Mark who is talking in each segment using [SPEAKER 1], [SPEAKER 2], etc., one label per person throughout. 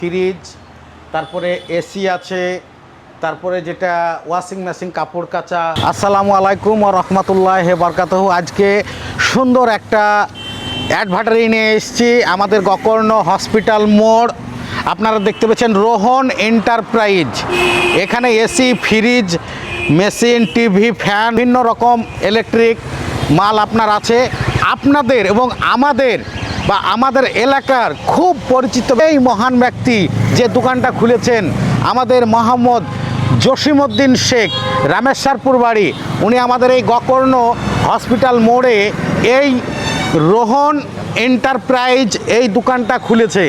[SPEAKER 1] Fridge, তারপরে AC আছে, তারপরে যেটা ওয়াশিং মেশিন, কাপড় কাচা। আসসালামু আলাইকুম ওয়া রাহমাতুল্লাহি ওয়া বারাকাতুহু। আজকে সুন্দর একটা অ্যাডভার্টারি নিয়ে এসেছি আমাদের গোকর্ণ হসপিটাল মোড়। আপনারা দেখতে পাচ্ছেন রোহন এন্টারপ্রাইজ। এখানে AC, fridge, machine, TV, fan, বিভিন্ন রকম ইলেকট্রিক মাল আপনার আছে। আপনাদের এবং আমাদের এলাকার খুব পরিচিত এই মহান ব্যক্তি যে দোকানটা খুলেছেন, আমাদের মোহাম্মদ জসিমউদ্দিন শেখ, রামেশ্বরপুর বাড়ি। উনি আমাদের এই গোকর্ণ হসপিটাল মোড়ে এই রোহন এন্টারপ্রাইজ এই দোকানটা খুলেছে।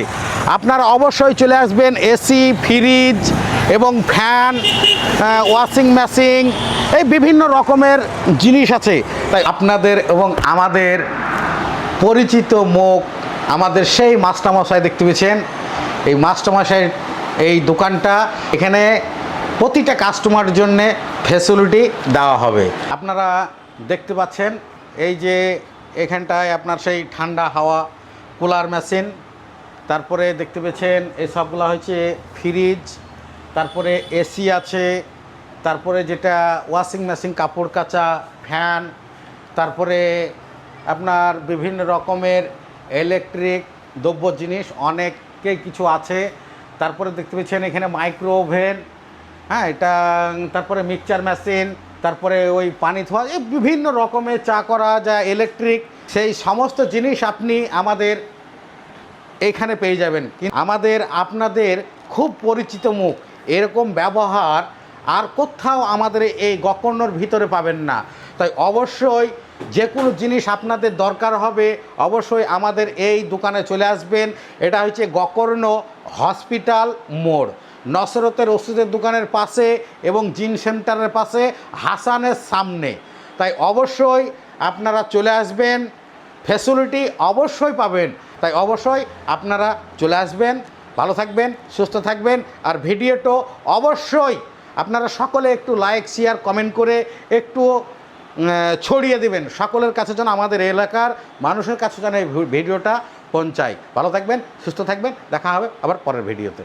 [SPEAKER 1] আপনারা অবশ্যই চলে আসবেন। এসি, ফ্রিজ এবং ফ্যান, ওয়াশিং মেশিন, এই বিভিন্ন রকমের জিনিস আছে। তাই আপনাদের এবং আমাদের পরিচিত মুখ, আমাদের সেই মাস্টারমশাই দেখতে পেয়েছেন। এই মাস্টারমশাই এই দোকানটা, এখানে প্রতিটা কাস্টমার জন্যে ফ্যাসিলিটি দেওয়া হবে। আপনারা দেখতে পাচ্ছেন এই যে এখানটায় আপনার সেই ঠান্ডা হাওয়া কুলার মেশিন, তারপরে দেখতে পেয়েছেন এই সবগুলো হচ্ছে ফ্রিজ, তারপরে এসি আছে, তারপরে যেটা ওয়াশিং মেশিন, কাপড় কাচা, ফ্যান, তারপরে আপনার বিভিন্ন রকমের ইলেকট্রিক দ্রব্য জিনিস অনেকই কিছু আছে। তারপরে দেখতে পাচ্ছেন এখানে মাইক্রো ওভেন, হ্যাঁ এটা, তারপরে মিক্সচার মেশিন, তারপরে ওই পানি ধোয়া, এই বিভিন্ন রকমের চা করা যায় ইলেকট্রিক, সেই সমস্ত জিনিস আপনি আমাদের এইখানে পেয়ে যাবেন। আমাদের আপনাদের খুব পরিচিত মুখ, এরকম ব্যবহার আর কোথাও আমাদের এই গোকর্ণর ভিতরে পাবেন না। তাই অবশ্যই যে কোনো জিনিস আপনাদের দরকার হবে অবশ্যই আমাদের এই দোকানে চলে আসবেন। এটা হচ্ছে গোকর্ণ হসপিটাল মোড়, নসরতের ওষুধের দোকানের পাশে এবং জিম সেন্টারের পাশে, হাসানের সামনে। তাই অবশ্যই আপনারা চলে আসবেন, ফ্যাসিলিটি অবশ্যই পাবেন। তাই অবশ্যই আপনারা চলে আসবেন। ভালো থাকবেন, সুস্থ থাকবেন। আর ভিডিওটা অবশ্যই আপনারা সকলে একটু লাইক, শেয়ার, কমেন্ট করে একটু ছড়িয়ে দেবেন সকলের কাছে, যেন আমাদের এলাকার মানুষের কাছে যেন এই ভিডিওটা পৌঁছায়। ভালো থাকবেন, সুস্থ থাকবেন। দেখা হবে আবার পরের ভিডিওতে।